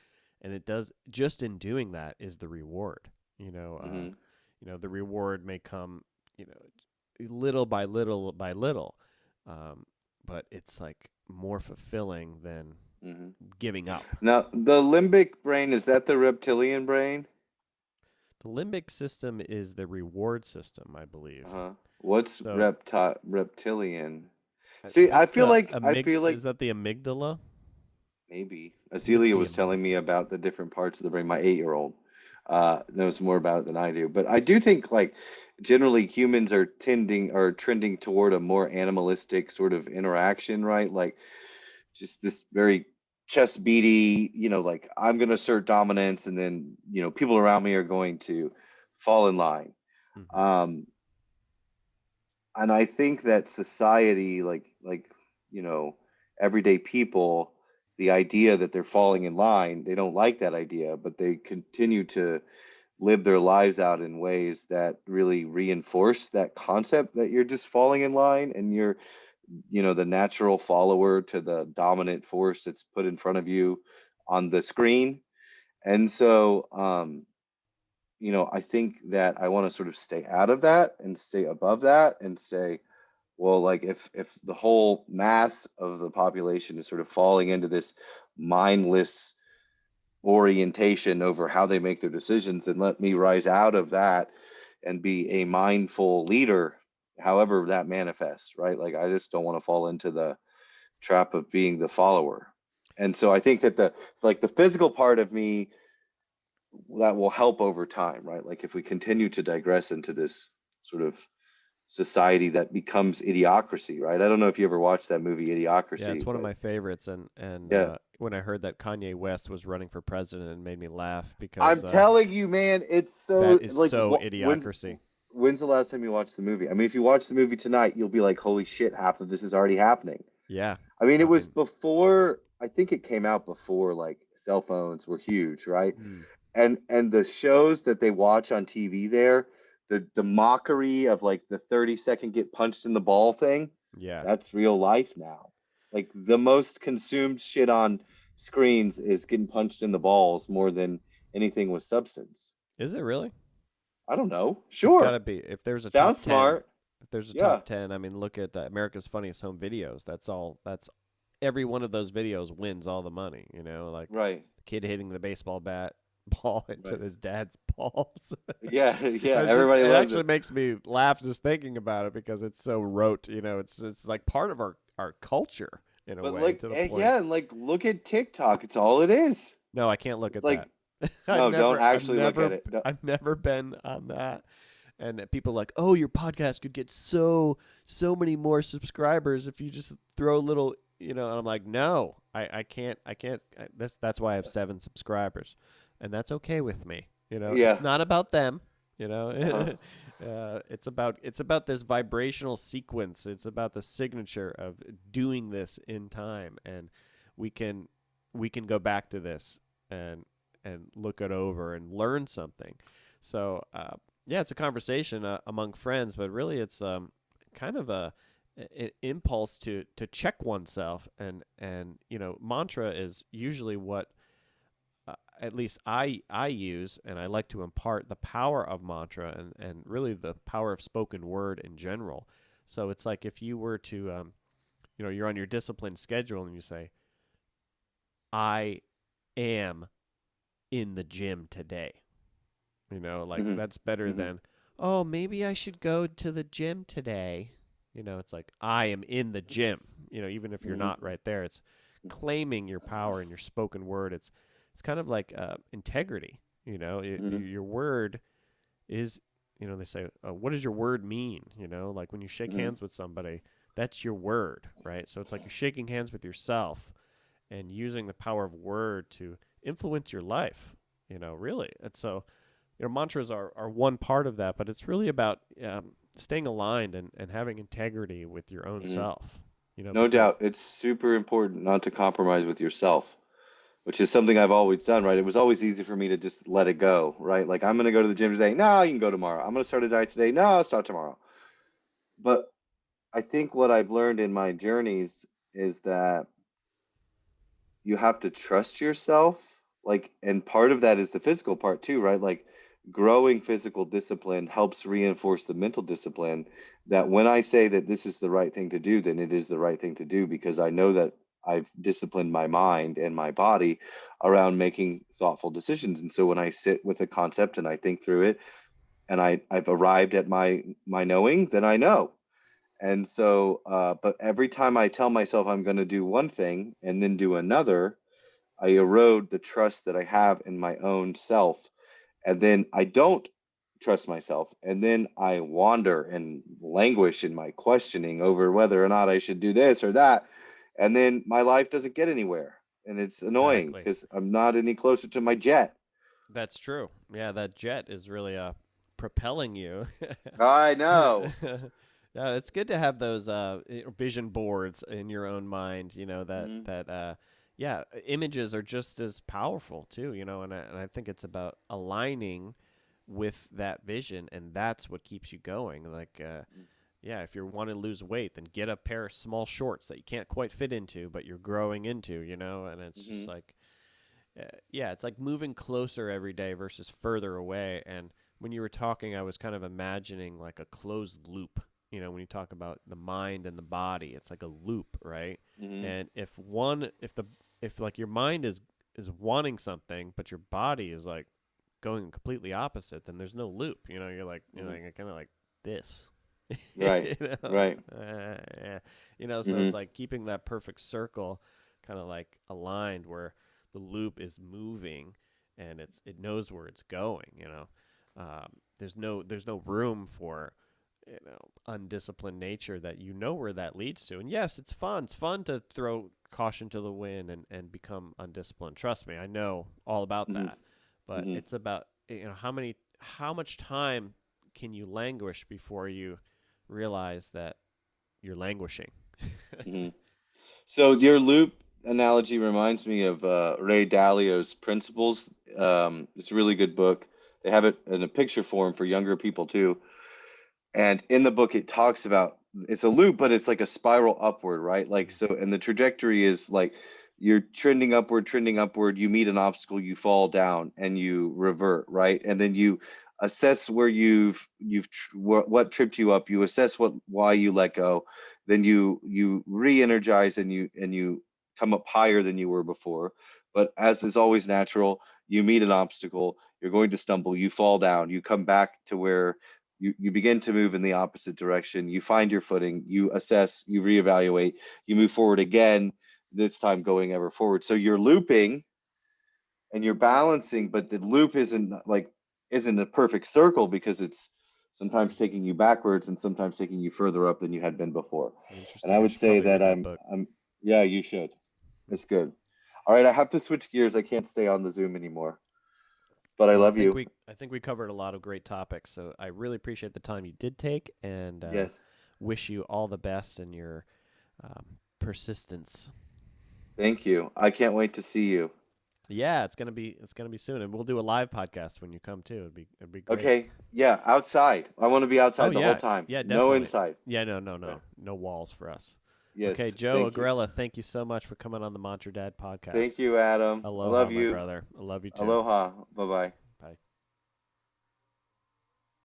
it does, just in doing that is the reward. You know, uh, mhm the reward may come, you know, little by little by little, um, but it's like more fulfilling than mhm. giving up. Now, the limbic brain, is that the reptilian brain? The limbic system is the reward system, I believe. Uh-huh. What's So reptilian? See, that's the I feel like is that the amygdala? maybe. I think it's Azealia the was telling me amygdala. about the different parts of the brain. My 8-year-old knows more about it than I do. But I do think like generally humans are tending or trending toward a more animalistic sort of interaction, right? Like just this very chest beady, like I'm going to assert dominance and then, people around me are going to fall in line. Hmm. Um, and I think that society, you know, everyday people, the idea that they're falling in line, they don't like that idea, but they continue to live their lives out in ways that really reinforce that concept that you're just falling in line and you're, the natural follower to the dominant force that's put in front of you on the screen. And so, I think that I want to sort of stay out of that and stay above that and say, well, like if the whole mass of the population is sort of falling into this mindless orientation over how they make their decisions, then let me rise out of that and be a mindful leader, however that manifests, right? Like I just don't want to fall into the trap of being the follower. And so I think that the physical part of me that will help over time, right? Like if we continue to digress into this sort of society that becomes idiocracy, right? I don't know if you ever watched that movie Yeah, it's Idiocracy, one of but my favorites, and yeah. when I heard that Kanye West was running for president, it made me laugh because I'm telling you, man, it's that so is like so when's idiocracy. the last time you watched the movie? I mean, if you watch the movie tonight, you'll be like, holy shit, half of this is already happening. Yeah, I mean, it I was mean, before, I think it came out before like cell phones were huge, right? mm, And the shows that they watch on TV there, the mockery of like the 30-second get punched in the ball thing, yeah. that's real life now. Like the most consumed shit on screens is getting punched in the balls more than anything with substance. Is it really? I don't know. It's got Sure. to be. If there's a Sounds top 10, smart. if there's a Yeah. top 10, I mean, look at America's Funniest Home Videos. That's all. That's every one of those videos wins all the money. Like Right. the kid hitting the baseball bat ball into Right. his dad's balls. Yeah. Yeah. It's just, Everybody it loves actually it. makes me laugh just thinking about it because it's so rote. It's like part of our culture in a But way, like, to the point. yeah, and like, look at TikTok. It's all it is. No, I can't look It's at like, that. no, don't actually look at it. I've never been on that. And people are like, "Oh, your podcast could get so many more subscribers if you just throw a little, And I'm like, "No, I can't. I can't. That's why I have 7 subscribers, and that's okay with me. Yeah. It's not about them. You know, Uh-huh. it's about this vibrational sequence. It's about the signature of doing this in time, and we can we can go back to this and look it over and learn something. So yeah, it's a conversation among friends, but really it's kind of an impulse to check oneself, and mantra is usually what at least I use, and I like to impart the power of mantra, and really the power of spoken word in general. So it's like if you were to, you're on your disciplined schedule and you say, I am in the gym today. Like Hmm. that's better Hmm. than, oh, maybe I should go to the gym today. It's like, I am in the gym. Even if you're Hmm. not right there, it's claiming your power in your spoken word. It's kind of like integrity. Hmm. Your word is, they say, what does your word mean? Like when you shake Hmm. hands with somebody, that's your word, right? So it's like you're shaking hands with yourself and using the power of word to influence your life. Really. And so mantras are one part of that, but it's really about staying aligned and having integrity with your own Hmm. self. No doubt, Because it's super important not to compromise with yourself, which is something I've always done, right? It was always easy for me to just let it go, right? Like, I'm going to go to the gym today. No, you can go tomorrow. I'm going to start a diet today. No, I'll start tomorrow. But I think what I've learned in my journeys is that you have to trust yourself. Like, and part of that is the physical part too, right? Like, growing physical discipline helps reinforce the mental discipline that when I say that this is the right thing to do, then it is the right thing to do because I know that I've disciplined my mind and my body around making thoughtful decisions. And so when I sit with a concept and I think through it and I've arrived at my knowing, then I know. And so, but every time I tell myself I'm going to do one thing and then do another, I erode the trust that I have in my own self. And then I don't trust myself. And then I wander and languish in my questioning over whether or not I should do this or that. And then my life doesn't get anywhere. And it's annoying exactly. because I'm not any closer to my jet. That's true. Yeah, that jet is really propelling you. I know. Yeah, it's good to have those vision boards in your own mind. Hmm. Yeah, images are just as powerful too. And I think it's about aligning with that vision, and that's what keeps you going. Like, yeah, if you want to lose weight, then get a pair of small shorts that you can't quite fit into, but you're growing into. And it's just Hmm. like yeah, it's like moving closer every day versus further away. And when you were talking, I was kind of imagining like a closed loop. When you talk about the mind and the body, it's like a loop, right? Hmm. And if like your mind is wanting something, but your body is like going completely opposite, then there's no loop. You're Hmm. like kind of like this. Right. Right. Yeah. So it's Hmm. like keeping that perfect circle kind of like aligned where the loop is moving and it knows where it's going. There's no room for undisciplined nature, that where that leads to. And yes, it's fun to throw caution to the wind and become undisciplined. Trust me, I know all about Hmm. that. But Hmm. it's about how much time can you languish before you realize that you're languishing. Hmm. So your loop analogy reminds me of Ray Dalio's Principles. It's a really good book. They have it in a picture form for younger people too. And in the book, it talks about it's a loop, but it's like a spiral upward, right? Like so, and the trajectory is like you're trending upward. You meet an obstacle, you fall down, and you revert, right? And then you assess where what tripped you up. You assess why you let go. Then you re-energize and you come up higher than you were before. But as is always natural, you meet an obstacle. You're going to stumble. You fall down. You come back to where you begin to move in the opposite direction. You find your footing, you assess, you reevaluate, you move forward again, this time going ever forward. So you're looping and you're balancing, but the loop isn't a perfect circle because it's sometimes taking you backwards and sometimes taking you further up than you had been before. And I Interesting. I would should say probably that read that book. I'm yeah, you should. It's good. All right, I have to switch gears. I can't stay on the Zoom anymore. but I Well, love you. I think we covered a lot of great topics. So I really appreciate the time you did take, and Yes. wish you all the best in your persistence. Thank you. I can't wait to see you. Yeah, it's gonna be soon, and we'll do a live podcast when you come too. It'd be great. Okay. Yeah, outside. I want to be Oh outside the whole yeah, time. yeah, No definitely. inside. Yeah, Okay. no walls for us. Yes. Okay, Joe Thank you. Agrella, thank you so much for coming on the Monster Dad Thank podcast. you, Adam. I Aloha, love my you. brother. I love you too. Aloha. Bye bye.